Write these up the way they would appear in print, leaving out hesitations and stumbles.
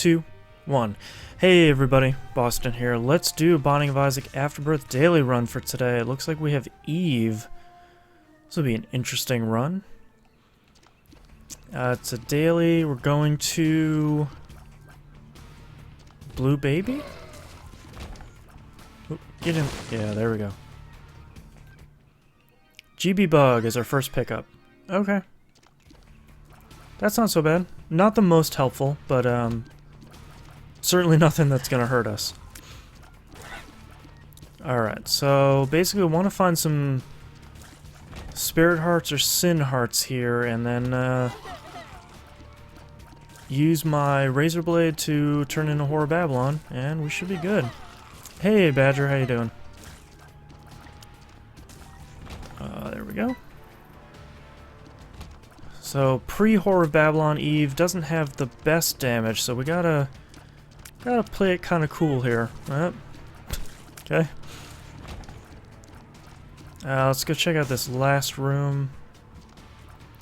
2, 1. Hey everybody, Boston here. Let's do Binding of Isaac Afterbirth daily run for today. It looks like we have Eve. This will be an interesting run. It's a daily. We're going to Blue Baby? Oop, get in. Yeah, there we go. GB Bug is our first pickup. Okay. That's not so bad. Not the most helpful, but certainly nothing that's gonna hurt us. Alright, so basically we want to find some spirit hearts or sin hearts here, and then use my razor blade to turn into Horror Babylon, and we should be good. Hey Badger, how you doing? There we go. So pre-Horror of Babylon Eve doesn't have the best damage, so we gotta play it kind of cool here. Okay. Let's go check out this last room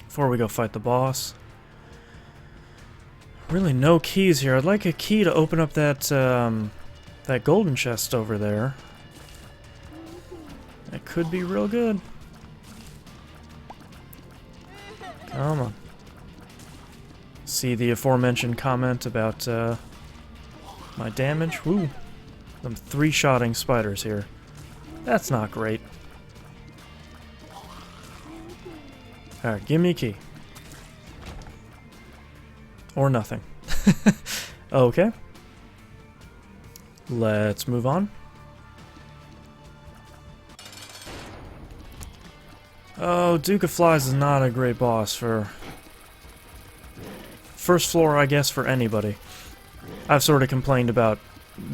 before we go fight the boss. Really no keys here. I'd like a key to open up that that golden chest over there. That could be real good. Come on. See the aforementioned comment about my damage? Woo! I'm three-shotting spiders here. That's not great. Alright, give me a key. Or nothing. Okay. Let's move on. Oh, Duke of Flies is not a great boss for... First floor, I guess, for anybody. I've sort of complained about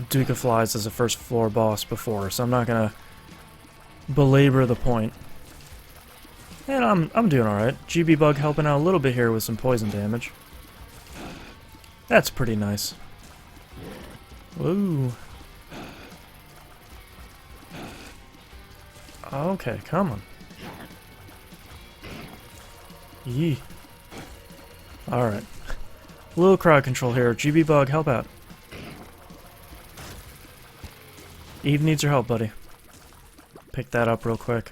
Duke of Flies as a first floor boss before, so I'm not gonna belabor the point. And I'm doing alright. GB Bug helping out a little bit here with some poison damage. That's pretty nice. Woo. Okay, come on. Yee. Alright. A little crowd control here. GB Bug, help out. Eve needs your help, buddy. Pick that up real quick.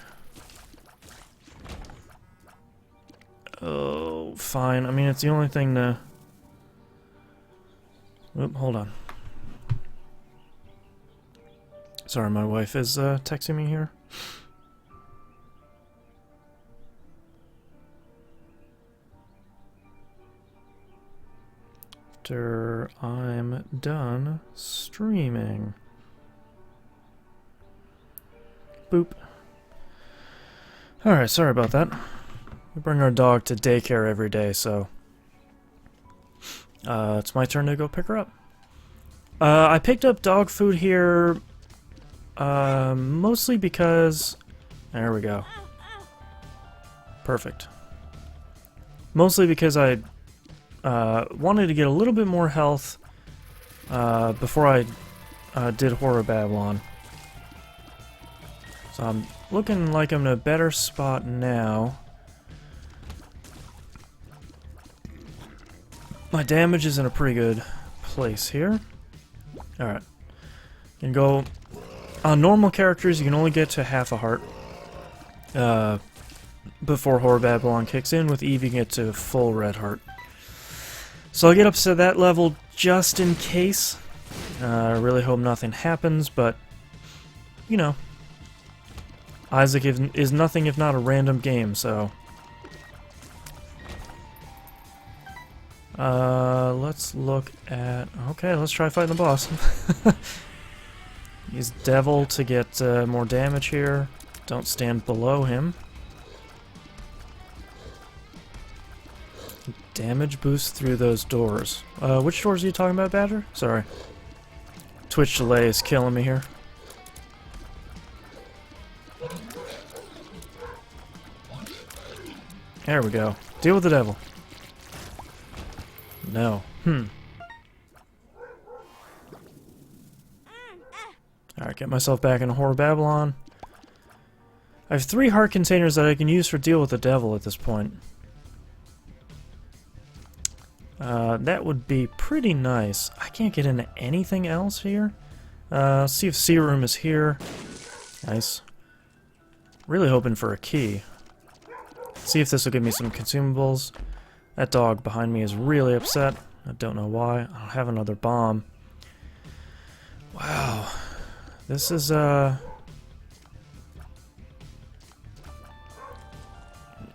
Oh, fine. I mean, it's the only thing to... Oop, hold on. Sorry, my wife is texting me here. After I'm done streaming. Boop. Alright, sorry about that. We bring our dog to daycare every day, so... it's my turn to go pick her up. I picked up dog food here... mostly because... There we go. Perfect. Mostly because I... wanted to get a little bit more health before I did Horror Babylon. So I'm looking like I'm in a better spot now. My damage is in a pretty good place here. Alright. You can go... On normal characters, you can only get to half a heart before Horror Babylon kicks in. With Eve, you can get to full red heart. So I'll get up to that level just in case. I really hope nothing happens, but, you know, Isaac is nothing if not a random game, so... let's look at... Okay, let's try fighting the boss. Use Devil to get more damage here. Don't stand below him. Damage boost through those doors. Which doors are you talking about, Badger? Sorry. Twitch delay is killing me here. There we go. Deal with the devil. No. Alright, get myself back into Horror Babylon. I have 3 heart containers that I can use for deal with the devil at this point. That would be pretty nice. I can't get into anything else here. See if sea room is here. Nice. Really hoping for a key. See if this will give me some consumables. That dog behind me is really upset. I don't know why. I don't have another bomb. Wow. This is, not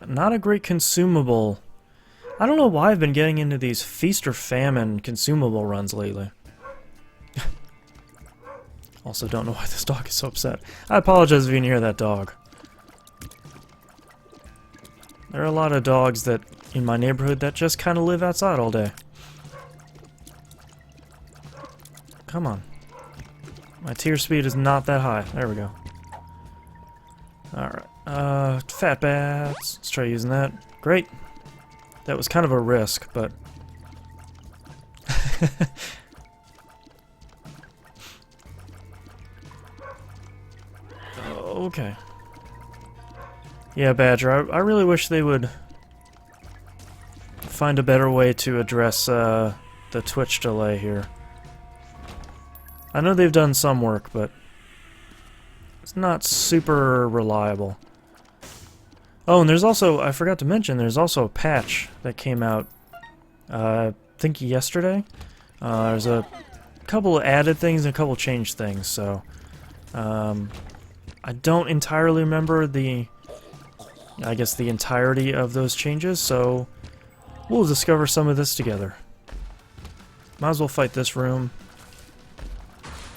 a great consumable. I don't know why I've been getting into these feast or famine consumable runs lately. Also don't know why this dog is so upset. I apologize if you can hear that dog. There are a lot of dogs that in my neighborhood that just kind of live outside all day. Come on. My tier speed is not that high. There we go. Alright. Fat bats. Let's try using that. Great. That was kind of a risk, but... Okay. Yeah, Badger, I really wish they would find a better way to address the Twitch delay here. I know they've done some work, but it's not super reliable. Oh, and there's also, I forgot to mention, there's also a patch that came out, I think yesterday. There's a couple of added things and a couple changed things, so I don't entirely remember the entirety of those changes, so we'll discover some of this together. Might as well fight this room.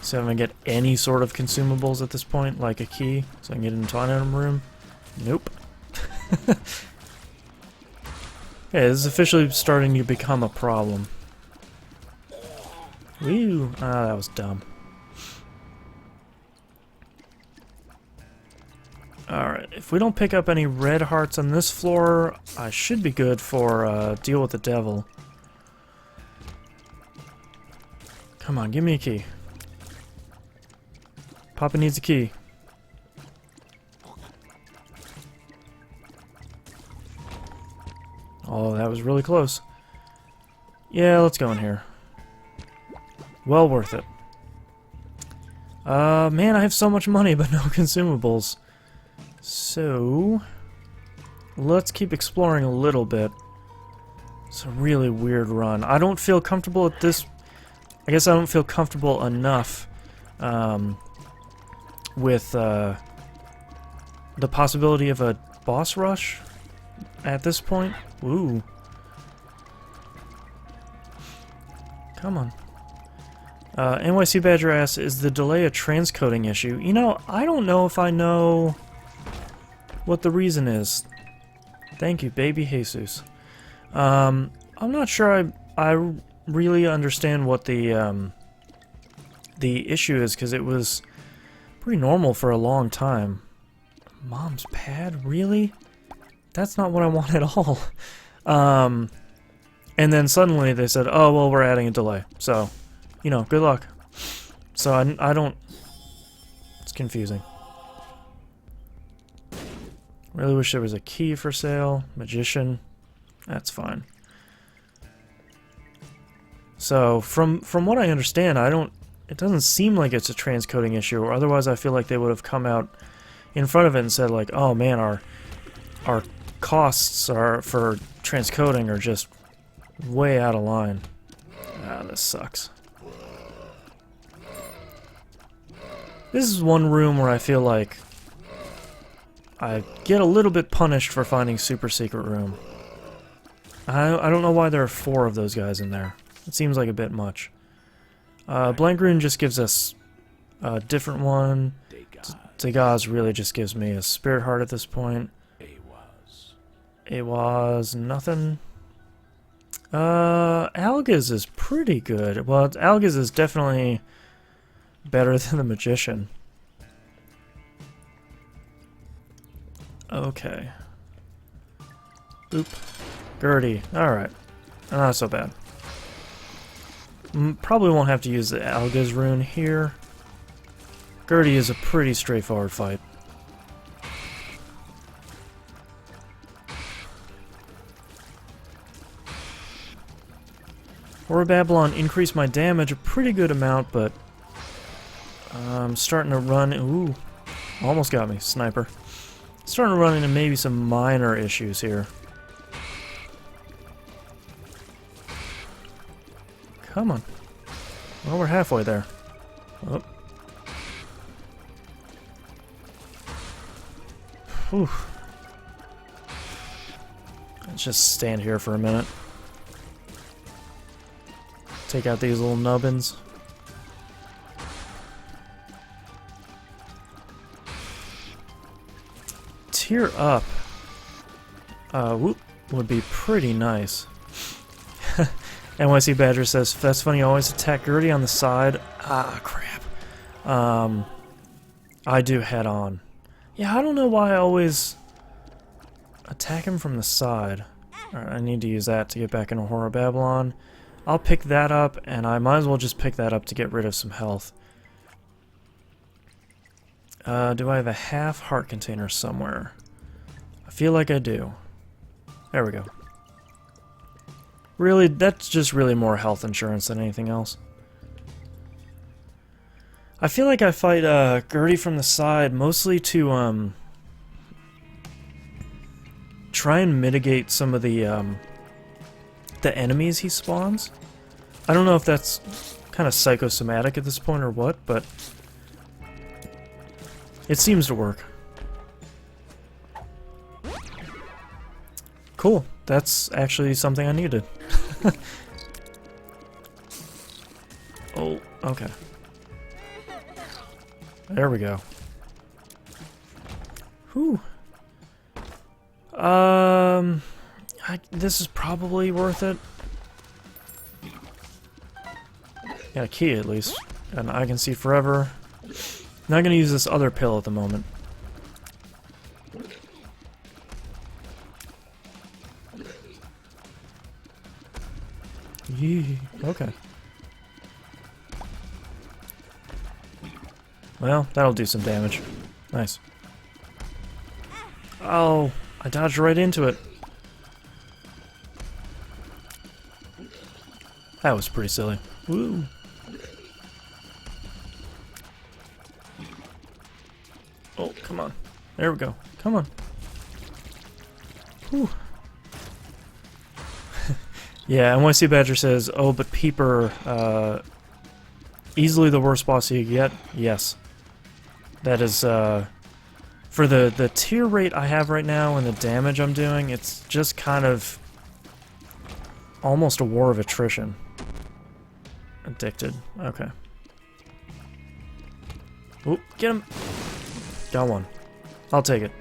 See if I can get any sort of consumables at this point, like a key, so I can get into an item room. Nope. Yeah, this is officially starting to become a problem. Woo! Ah, that was dumb. Alright, if we don't pick up any red hearts on this floor, I should be good for deal with the devil. Come on, give me a key. Papa needs a key. Oh, that was really close. Yeah, let's go in here. Well worth it. Man, I have so much money, but no consumables. So, let's keep exploring a little bit. It's a really weird run. I don't feel comfortable at this... I guess I don't feel comfortable enough with the possibility of a boss rush at this point. Ooh. Come on. NYC Badger asks, is the delay a transcoding issue? You know, I don't know if I know what the reason is. Thank you, baby Jesus. I'm not sure I really understand what the issue is, because it was pretty normal for a long time. Mom's pad? Really? That's not what I want at all. And then suddenly they said, oh, well, we're adding a delay. So, you know, good luck. So I don't... It's confusing. Really wish there was a key for sale. Magician. That's fine. So, from what I understand, it doesn't seem like it's a transcoding issue, or otherwise I feel like they would have come out in front of it and said, like, oh man, our costs for transcoding are just way out of line. Ah, this sucks. This is one room where I feel like I get a little bit punished for finding super secret room. I don't know why there are 4 of those guys in there. It seems like a bit much. Blank Rune just gives us a different one. Degaz really just gives me a Spirit Heart at this point. Awaz, nothing. Algiz is pretty good. Well, Algiz is definitely better than the Magician. Okay. Oop. Gertie. Alright. Not so bad. Probably won't have to use the Algiz rune here. Gertie is a pretty straightforward fight. Horror Babylon increased my damage a pretty good amount, but I'm starting to run... Ooh, almost got me, sniper. Starting to run into maybe some minor issues here. Come on. Well, we're halfway there. Oh. Whew. Let's just stand here for a minute. Take out these little nubbins. Tear up. Whoop, would be pretty nice. NYC Badger says, that's funny, you always attack Gertie on the side. Ah, crap. I do head on. Yeah, I don't know why I always attack him from the side. Alright, I need to use that to get back into Horror Babylon. I'll pick that up, and I might as well just pick that up to get rid of some health. Do I have a half heart container somewhere? I feel like I do. There we go. Really, that's just really more health insurance than anything else. I feel like I fight Gertie from the side mostly to try and mitigate some of the enemies he spawns. I don't know if that's kind of psychosomatic at this point or what, but it seems to work. Cool. That's actually something I needed. Oh, okay. There we go. Whew. This is probably worth it. Got a key at least, and I can see forever. Not gonna use this other pill at the moment. Yee. Okay. Well, that'll do some damage. Nice. Oh, I dodged right into it. That was pretty silly. Woo. Oh, come on. There we go. Come on. Whew. Yeah, NYC Badger says, oh, but Peeper, easily the worst boss you get. Yes. That is, for the tier rate I have right now and the damage I'm doing, it's just kind of almost a war of attrition. Addicted. Okay. Oop, get him! Got one. I'll take it.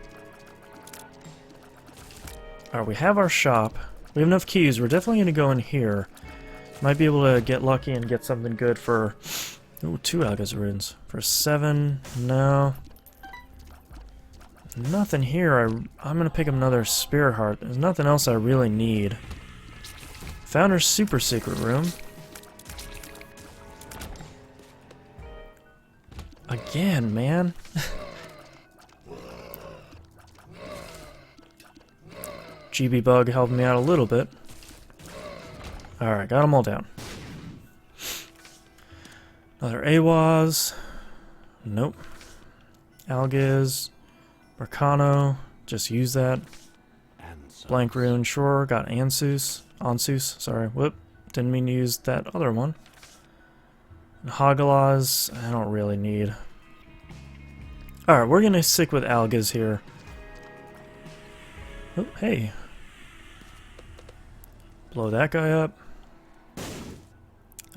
Alright, we have our shop. We have enough keys. We're definitely going to go in here. Might be able to get lucky and get something good for... Ooh, 2 Algazarins. For 7, no. Nothing here. I'm going to pick up another Spirit Heart. There's nothing else I really need. Found our super secret room. Again, man. GB Bug helped me out a little bit. Alright, got them all down. Another AWAS. Nope. Algiz. Mercano. Just use that. Blank Rune, sure. Got Ansus. Ansus, sorry. Whoop. Didn't mean to use that other one. And Hagalaz, I don't really need. Alright, we're gonna stick with Algiz here. Oh, hey. Blow that guy up.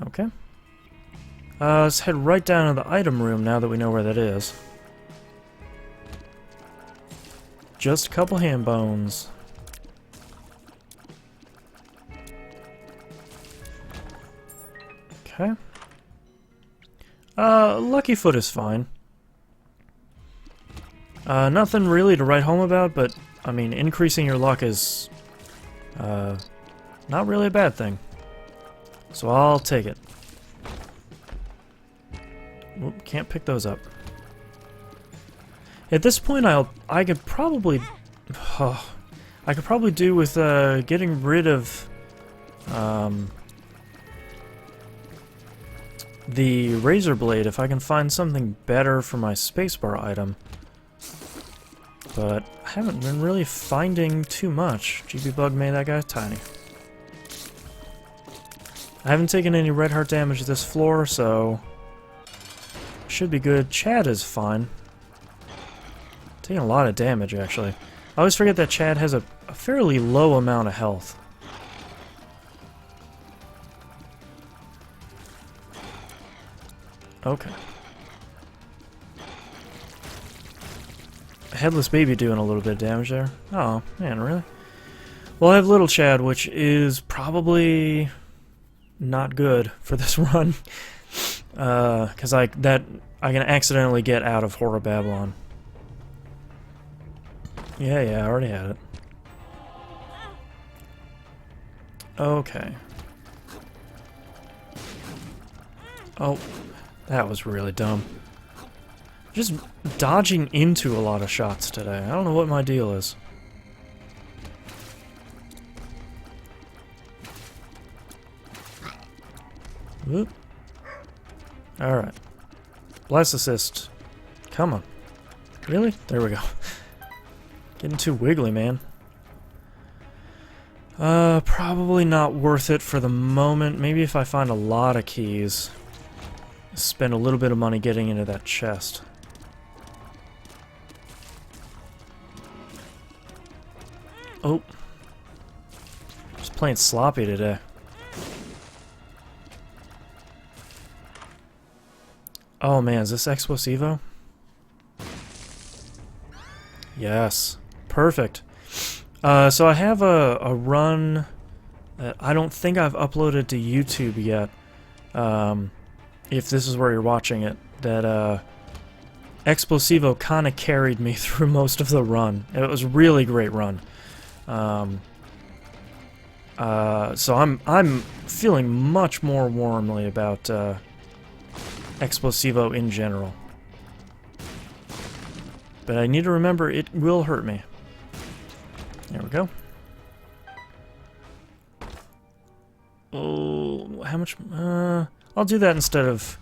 Okay. Let's head right down to the item room now that we know where that is. Just a couple hand bones. Okay. Lucky Foot is fine. Nothing really to write home about, but, I mean, increasing your luck is, not really a bad thing. So I'll take it. Oop, can't pick those up. At this point, I could probably do with getting rid of the razor blade if I can find something better for my spacebar item. But I haven't been really finding too much. GB Bug made that guy tiny. I haven't taken any red heart damage this floor, so should be good. Chad is fine. Taking a lot of damage, actually. I always forget that Chad has a fairly low amount of health. Okay. Headless baby doing a little bit of damage there. Oh, man, really? Well, I have little Chad, which is probably not good for this run. Because I can accidentally get out of Horror Babylon. Yeah, I already had it. Okay. Oh, that was really dumb. Just dodging into a lot of shots today. I don't know what my deal is. Whoop. Alright. Blast assist. Come on. Really? There we go. Getting too wiggly, man. Probably not worth it for the moment. Maybe if I find a lot of keys. Spend a little bit of money getting into that chest. Oh. Just playing sloppy today. Oh man, is this Explosivo? Yes. Perfect. So I have a run that I don't think I've uploaded to YouTube yet. If this is where you're watching it. That Explosivo kind of carried me through most of the run. It was a really great run. So I'm feeling much more warmly about Explosivo in general. But I need to remember it will hurt me. There we go. Oh, how much? I'll do that instead of...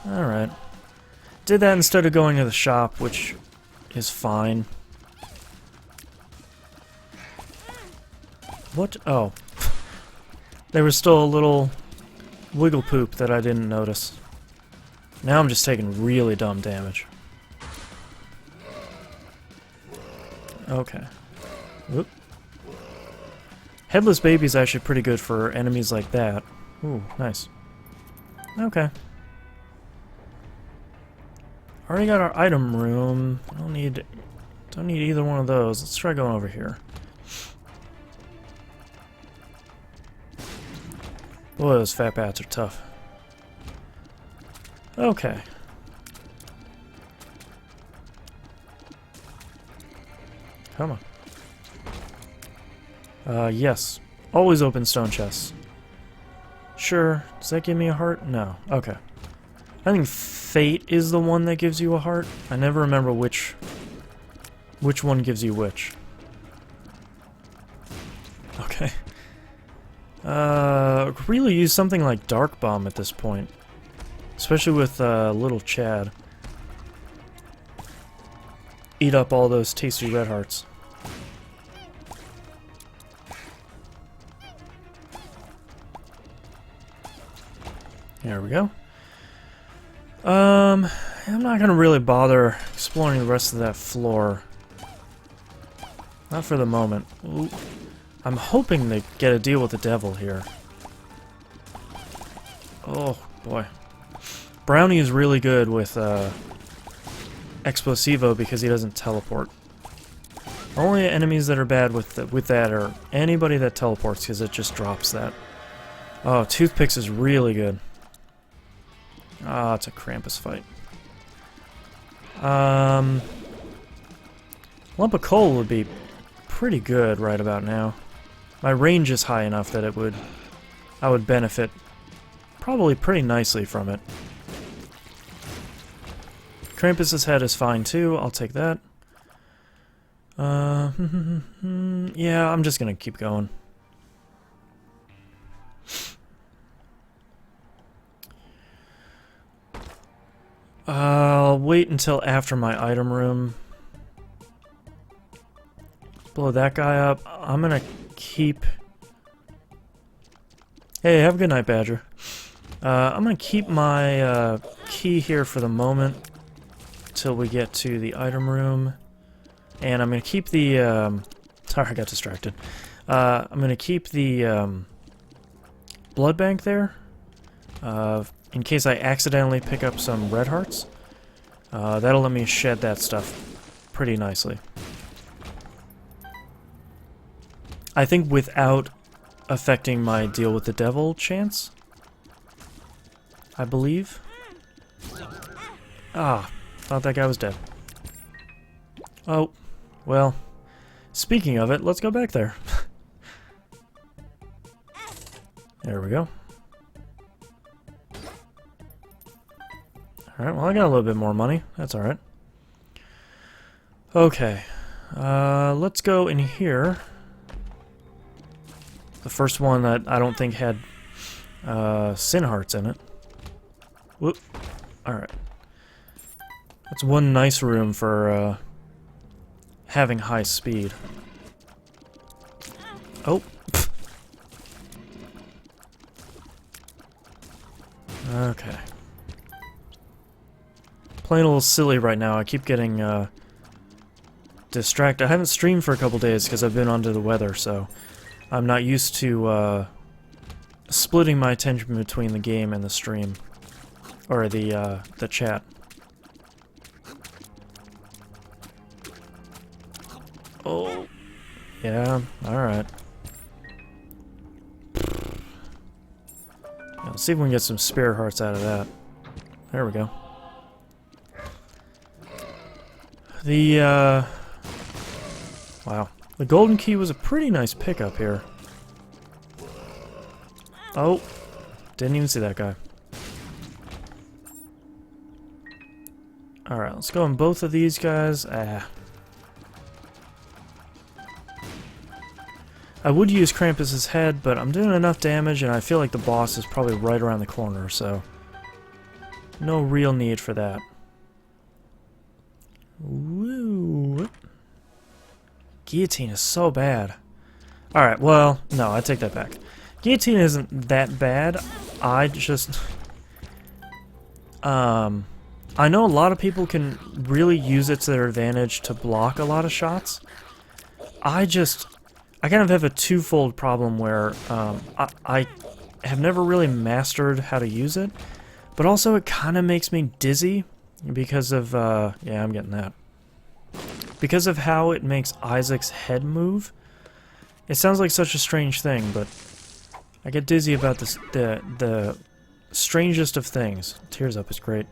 Alright. Did that instead of going to the shop, which is fine. What? Oh. There was still a little wiggle poop that I didn't notice. Now I'm just taking really dumb damage. Okay. Whoop. Headless Baby's actually pretty good for enemies like that. Ooh, nice. Okay. Already got our item room. Don't need either one of those. Let's try going over here. Boy, those fat bats are tough. Okay. Come on. Yes. Always open stone chests. Sure. Does that give me a heart? No. Okay. I think Fate is the one that gives you a heart. I never remember which one gives you which. Okay. Really use something like Dark Bomb at this point. Especially with little Chad. Eat up all those tasty red hearts. There we go. I'm not gonna really bother exploring the rest of that floor. Not for the moment. Ooh. I'm hoping to get a deal with the devil here. Oh, boy. Brownie is really good with Explosivo because he doesn't teleport. Only enemies that are bad with that are anybody that teleports because it just drops that. Oh, Toothpicks is really good. Ah, it's a Krampus fight. Lump of coal would be pretty good right about now. My range is high enough that I would benefit probably pretty nicely from it. Krampus's head is fine too. I'll take that. Yeah, I'm just gonna keep going. I'll wait until after my item room. Blow that guy up. I'm gonna keep... Hey, have a good night, Badger. I'm gonna keep my key here for the moment till we get to the item room. And I'm gonna keep the... Sorry, I got distracted. I'm gonna keep the blood bank there. In case I accidentally pick up some red hearts. That'll let me shed that stuff pretty nicely. I think without affecting my deal with the devil chance. I believe. Ah, thought that guy was dead. Oh, well, speaking of it, let's go back there. There we go. Alright, well I got a little bit more money. That's alright. Okay. Let's go in here. The first one that I don't think had sin hearts in it. Whoop. Alright. That's one nice room for having high speed. Oh. Okay. Playing a little silly right now. I keep getting distracted. I haven't streamed for a couple days because I've been under the weather, so I'm not used to splitting my attention between the game and the stream. Or the chat. Oh. Yeah, alright. Let's see if we can get some spirit hearts out of that. There we go. The, wow. The golden key was a pretty nice pickup here. Oh. Didn't even see that guy. Alright, let's go on both of these guys. Ah. I would use Krampus's head, but I'm doing enough damage, and I feel like the boss is probably right around the corner, so... no real need for that. Woo! Guillotine is so bad. Alright, well, no, I take that back. Guillotine isn't that bad. I just... I know a lot of people can really use it to their advantage to block a lot of shots. I kind of have a twofold problem where I have never really mastered how to use it, but also it kind of makes me dizzy because of, yeah, I'm getting that. Because of how it makes Isaac's head move. It sounds like such a strange thing, but I get dizzy about this, the strangest of things. Tears Up is great.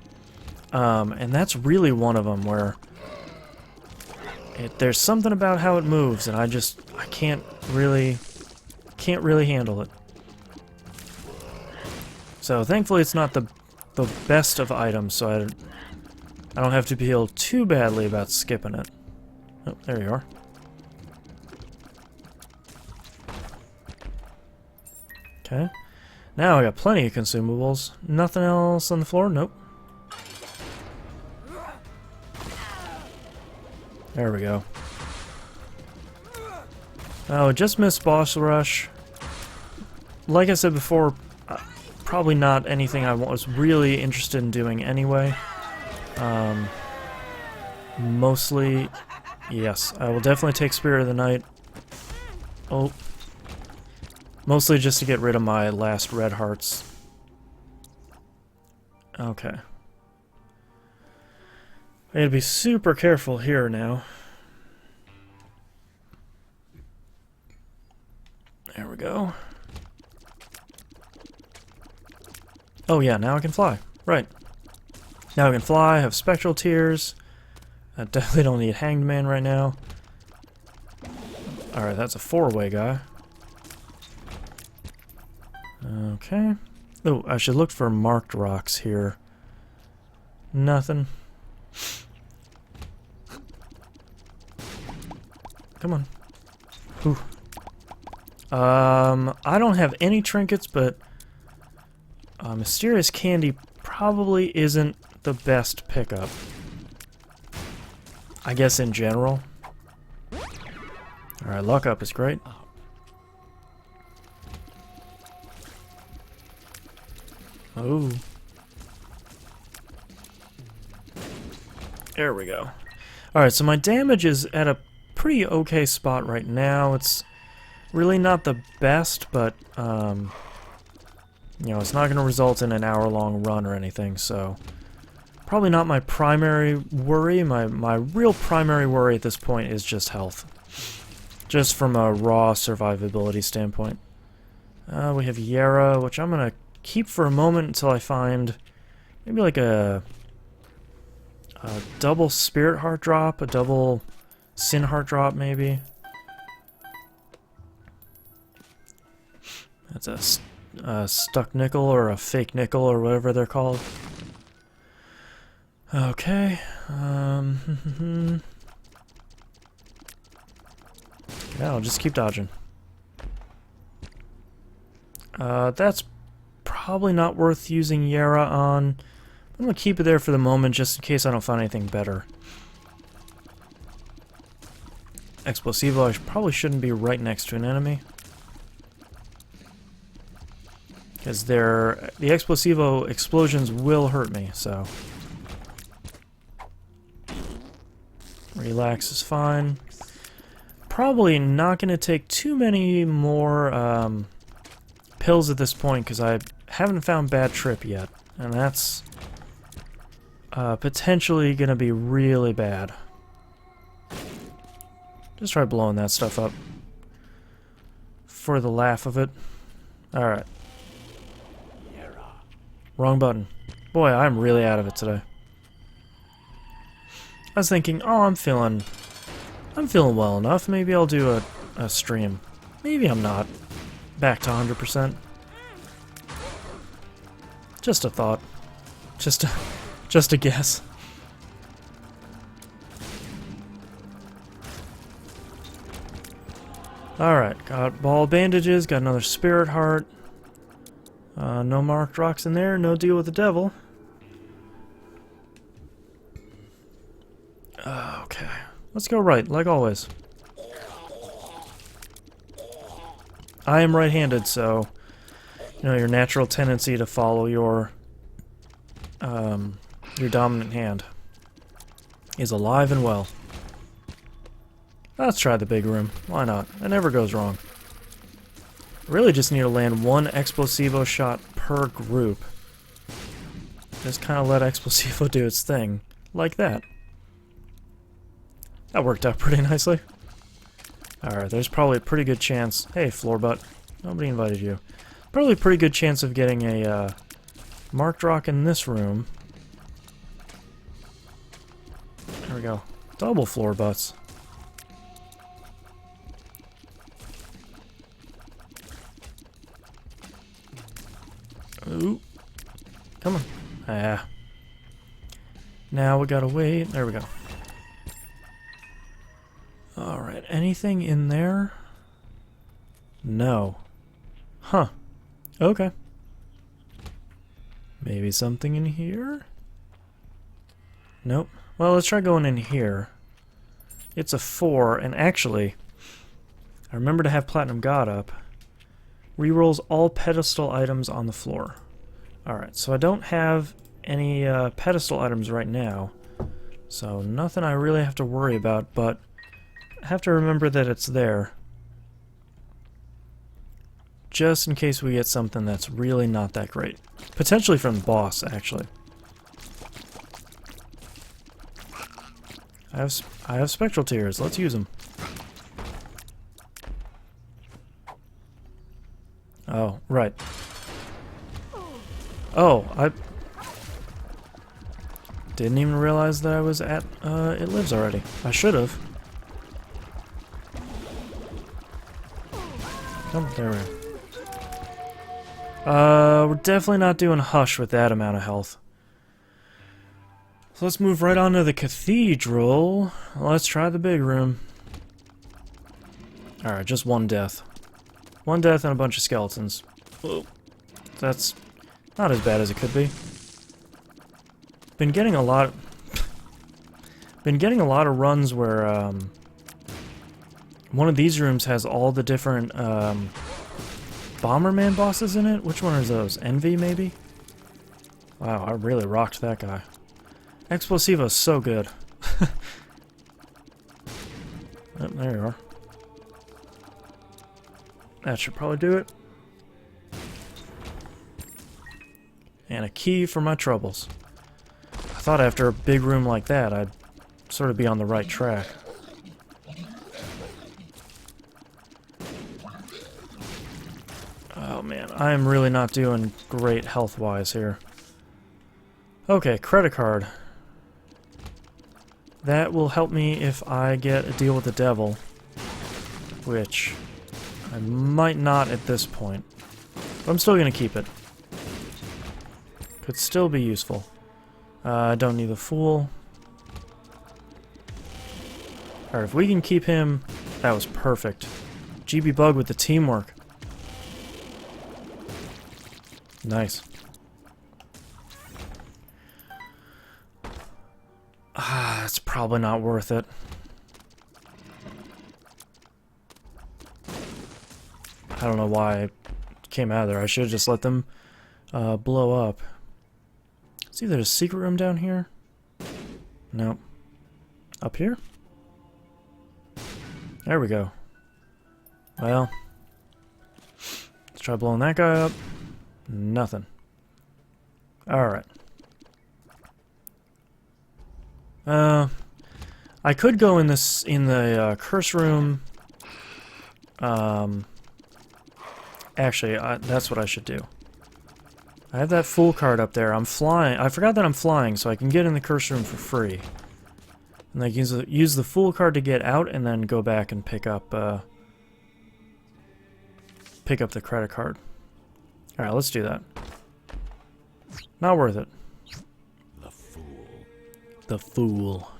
And that's really one of them where there's something about how it moves, and I can't really handle it. So thankfully it's not the best of items, so I don't have to feel too badly about skipping it. Oh, there you are. Okay. Now I got plenty of consumables. Nothing else on the floor? Nope. There we go. Oh, just missed boss rush. Like I said before, probably not anything I was really interested in doing anyway. Mostly, yes, I will definitely take Spirit of the Night. Oh. Mostly just to get rid of my last red hearts. Okay. I gotta be super careful here now. There we go. Oh yeah, now I can fly. Right. Now I can fly, have spectral tears. I definitely don't need Hanged Man right now. Alright, that's a four-way guy. Okay. Oh, I should look for marked rocks here. Nothing. Come on. Whew. I don't have any trinkets, but Mysterious Candy probably isn't the best pickup. I guess in general. Alright, luck up is great. Oh. There we go. Alright, so my damage is at a pretty okay spot right now. It's really not the best, but, you know, it's not going to result in an hour-long run or anything, so... Probably not my primary worry. My real primary worry at this point is just health. Just from a raw survivability standpoint. We have Yara, which I'm going to keep for a moment until I find maybe like a double Spirit Heart drop, a double Sin Heart drop maybe. That's a stuck nickel or a fake nickel or whatever they're called. Okay. Yeah, I'll just keep dodging. That's probably not worth using Yara on. I'm gonna keep it there for the moment just in case I don't find anything better. Explosivo, I probably shouldn't be right next to an enemy. Because the Explosivo explosions will hurt me, so... Relax is fine. Probably not going to take too many more pills at this point because I haven't found Bad Trip yet. And that's potentially going to be really bad. Just try blowing that stuff up. For the laugh of it. Alright. Wrong button. Boy, I'm really out of it today. I was thinking, oh, I'm feeling well enough. Maybe I'll do a stream. Maybe I'm not. Back to 100%. Just a thought. Just a guess. Alright, got ball bandages, got another Spirit Heart. No marked rocks in there, no deal with the devil. Okay, let's go right, like always. I am right-handed, so you know your natural tendency to follow your dominant hand is alive and well. Let's try the big room. Why not? It never goes wrong. Really just need to land one Explosivo shot per group. Just kind of let Explosivo do its thing, like that. That worked out pretty nicely. Alright, there's probably a pretty good chance... Hey, Floorbutt. Nobody invited you. Probably a pretty good chance of getting a marked rock in this room. There we go. Double Floorbutts. Ooh. Come on. Ah. Now we gotta wait. There we go. Alright, anything in there? No. Huh. Okay. Maybe something in here? Nope. Well, let's try going in here. It's a 4, and actually, I remember to have Platinum God up. Rerolls all pedestal items on the floor. Alright, so I don't have any pedestal items right now, so nothing I really have to worry about, but I have to remember that it's there. Just in case we get something that's really not that great. Potentially from the boss, actually. I have Spectral Tears, let's use them. Oh, right. Oh, I didn't even realize that I was at It Lives already. I should have. Oh, there we go. We're definitely not doing Hush with that amount of health. So let's move right on to the cathedral. Let's try the big room. Alright, just one death. One death and a bunch of skeletons. Whoa. That's not as bad as it could be. Been getting a lot of runs where one of these rooms has all the different Bomberman bosses in it. Which one are those? Envy, maybe? Wow, I really rocked that guy. Explosivo's so good. Oh, there you are. That should probably do it. And a key for my troubles. I thought after a big room like that, I'd sort of be on the right track. Oh man, I am really not doing great health-wise here. Okay, credit card. That will help me if I get a deal with the devil, which I might not at this point. But I'm still going to keep it. Could still be useful. I don't need the fool. Alright, if we can keep him, that was perfect. GB Bug with the teamwork. Nice. It's probably not worth it. I don't know why I came out of there. I should have just let them blow up. See, there's a secret room down here? Nope. Up here? There we go. Well, let's try blowing that guy up. Nothing. Alright. I could go in the curse room. Actually, that's what I should do. I have that fool card up there. I'm flying. I forgot that I'm flying, so I can get in the curse room for free. And I can use the fool card to get out, and then go back and pick up the credit card. All right, let's do that. Not worth it. The fool. The fool.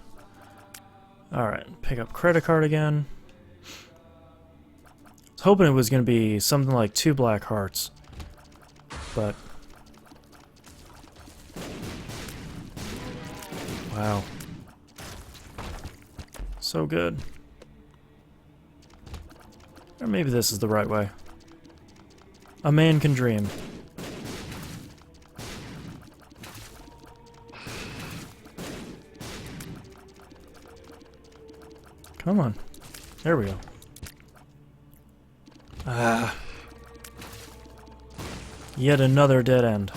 All right, pick up credit card again. I was hoping it was going to be something like 2 black hearts, but wow, so good. Or maybe this is the right way. A man can dream. Come on. There we go. Ah. Yet another dead end.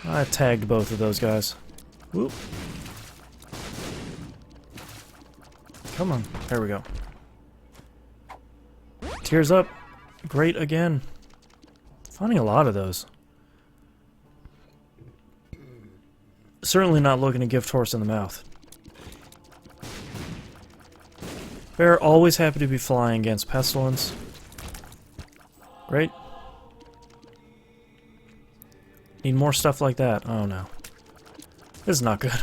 I tagged both of those guys. Whoop. Come on. There we go. Tears up. Great again. Finding a lot of those. Certainly not looking to gift horse in the mouth. Bear always happy to be flying against Pestilence. Great. Need more stuff like that. Oh no. This is not good.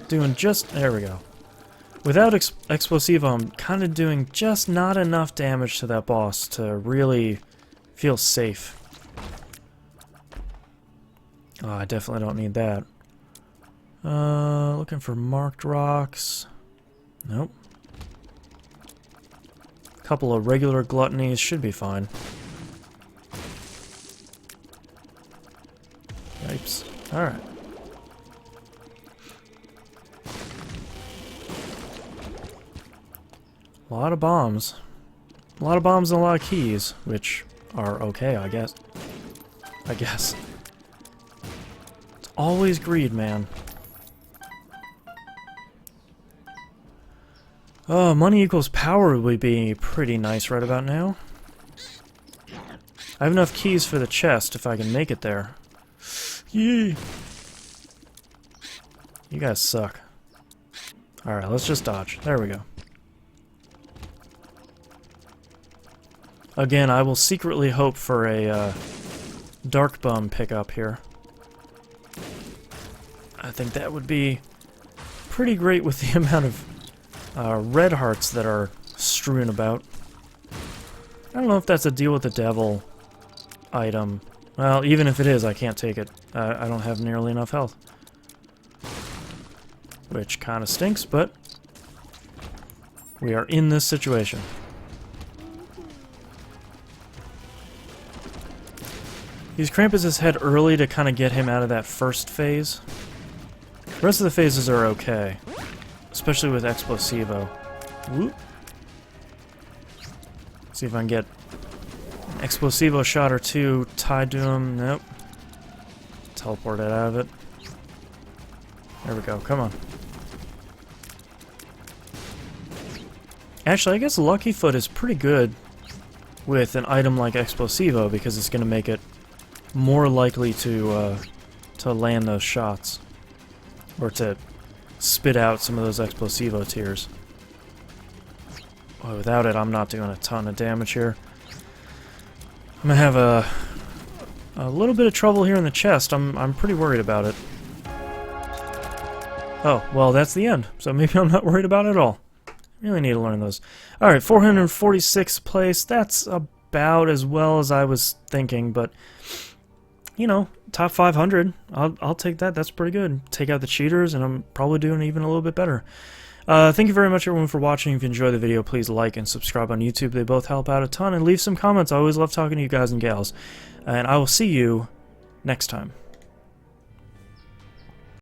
Doing just... There we go. Without Explosivo, I'm kind of doing just not enough damage to that boss to really feel safe. Oh, I definitely don't need that. Looking for marked rocks. Nope. A couple of regular gluttonies should be fine. Yipes. Alright. A lot of bombs. A lot of bombs and a lot of keys, which are okay, I guess. It's always greed, man. Oh, money equals power would be pretty nice right about now. I have enough keys for the chest if I can make it there. Yee! You guys suck. Alright, let's just dodge. There we go. Again, I will secretly hope for a Dark Bum pickup here. I think that would be pretty great with the amount of red hearts that are strewn about. I don't know if that's a deal with the devil item. Well, even if it is, I can't take it. I don't have nearly enough health. Which kind of stinks, but we are in this situation. Use Krampus' head early to kind of get him out of that first phase. The rest of the phases are okay. Especially with Explosivo. Whoop. See if I can get an Explosivo shot or two tied to him. Nope. Teleport it out of it. There we go. Come on. Actually, I guess Lucky Foot is pretty good with an item like Explosivo because it's going to make it more likely to land those shots. Or to spit out some of those Explosivo tears. Well, without it, I'm not doing a ton of damage here. I'm gonna have a little bit of trouble here in the chest. I'm pretty worried about it. Oh, well, that's the end. So maybe I'm not worried about it at all. Really need to learn those. Alright, 446th place. That's about as well as I was thinking, but you know, top 500. I'll take that. That's pretty good. Take out the cheaters, and I'm probably doing even a little bit better. Thank you very much, everyone, for watching. If you enjoyed the video, please like and subscribe on YouTube. They both help out a ton. And leave some comments. I always love talking to you guys and gals. And I will see you next time.